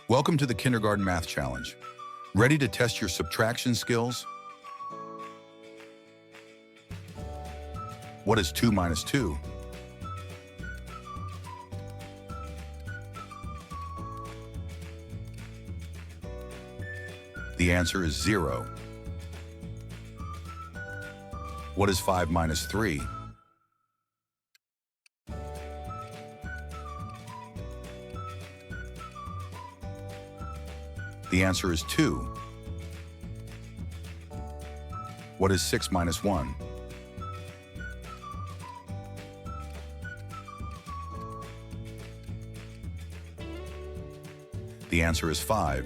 Welcome to the Kindergarten Math Challenge. Ready to test your subtraction skills? What is 2 minus 2? The answer is 0. What is 5 minus 3? The answer is 2. What is 6 minus 1? The answer is 5.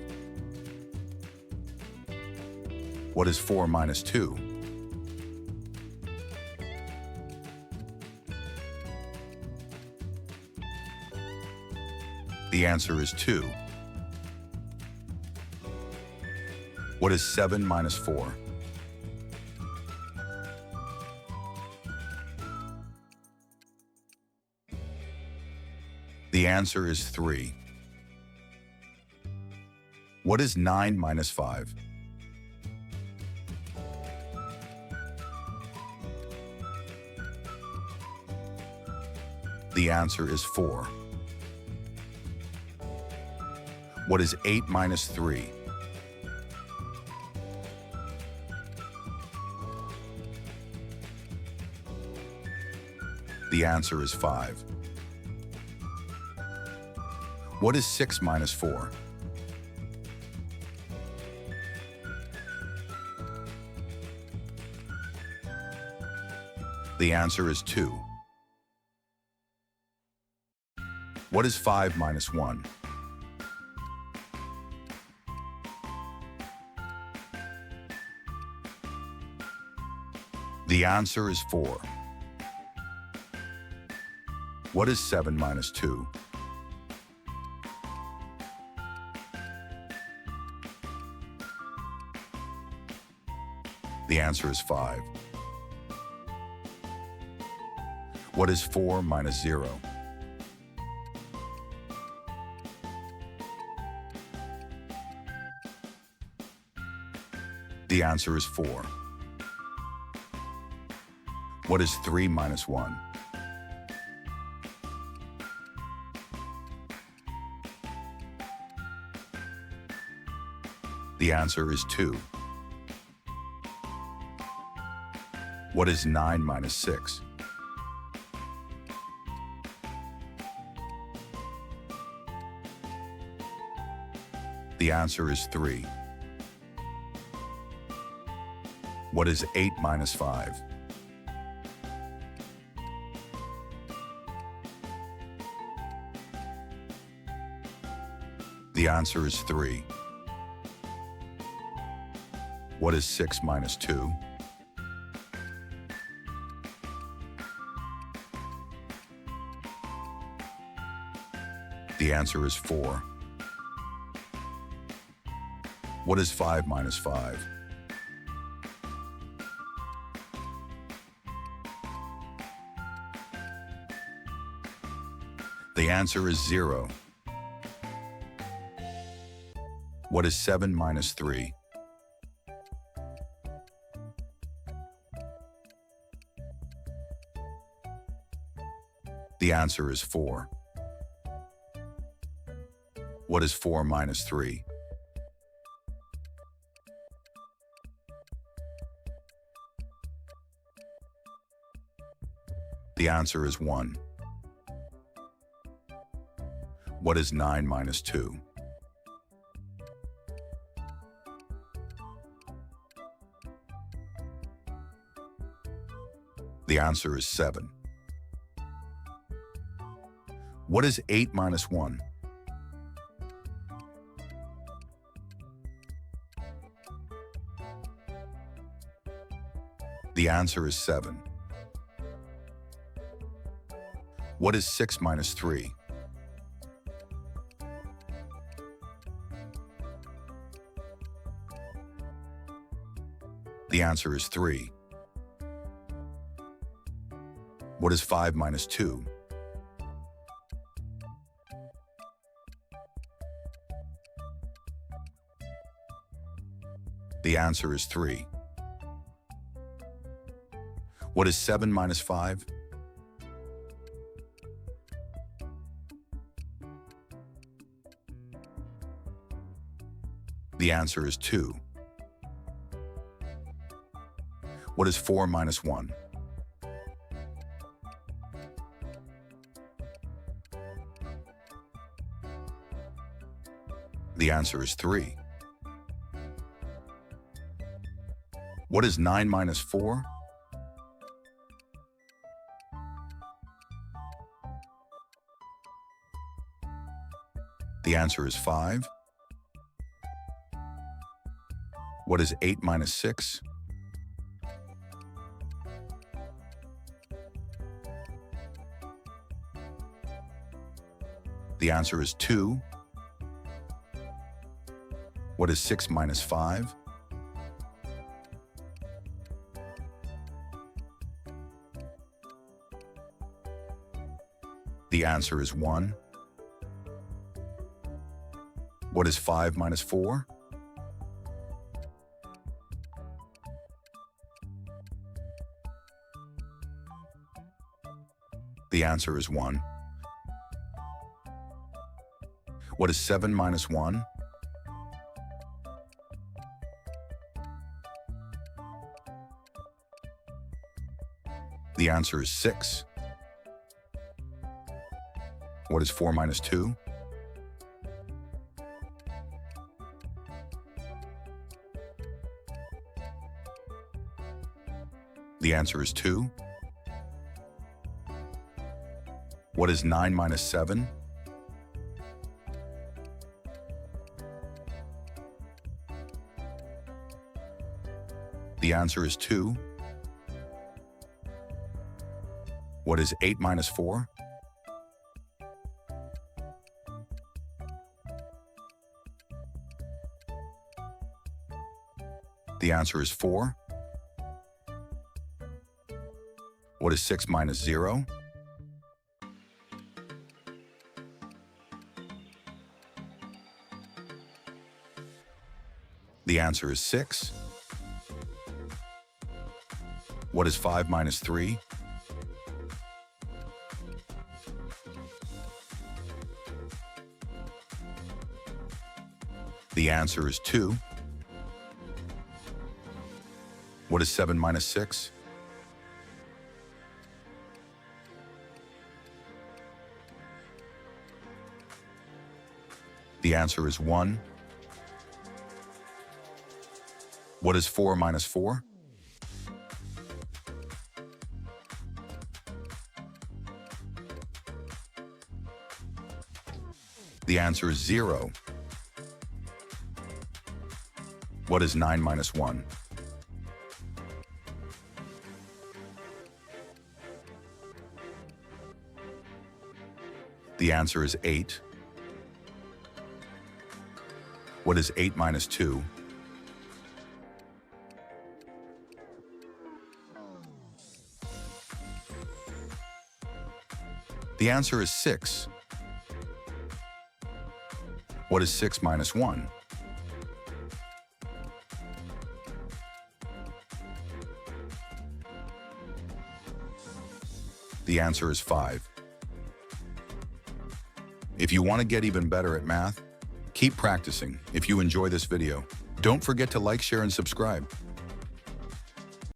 What is 4 minus 2? The answer is 2. What is 7 minus 4? The answer is 3. What is 9 minus 5? The answer is 4. What is 8 minus 3? The answer is 5. What is 6 minus 4? The answer is 2. What is 5 minus 1? The answer is 4. What is 7 minus 2? The answer is 5. What is 4 minus 0? The answer is 4. What is 3 minus 1? The answer is 2. What is 9 minus 6? The answer is 3. What is 8 minus 5? The answer is 3. What is 6 minus 2? The answer is 4. What is 5 minus 5? The answer is 0. What is 7 minus 3? The answer is 4. What is 4 minus 3? The answer is 1. What is 9 minus 2? The answer is 7. What is 8 minus 1? The answer is 7. What is 6 minus 3? The answer is 3. What is 5 minus 2? The answer is 3. What is 7 minus 5? The answer is 2. What is 4 minus 1? The answer is 3. What is 9 minus 4? The answer is 5. What is 8 minus 6? The answer is 2. What is 6 minus 5? The answer is 1. What is 5 minus 4? The answer is 1. What is 7 minus 1? The answer is 6. What is 4 minus 2? The answer is 2. What is 9 minus 7? The answer is 2. What is 8 minus 4? The answer is 4. What is 6 minus 0? The answer is 6. What is 5 minus 3? The answer is 2. What is 7 minus 6? The answer is 1. What is 4 minus 4? The answer is 0. What is 9 minus 1? The answer is 8. What is 8 minus 2? The answer is 6. What is 6 minus 1? The answer is 5. If you want to get even better at math, keep practicing. If you enjoy this video, don't forget to like, share, and subscribe.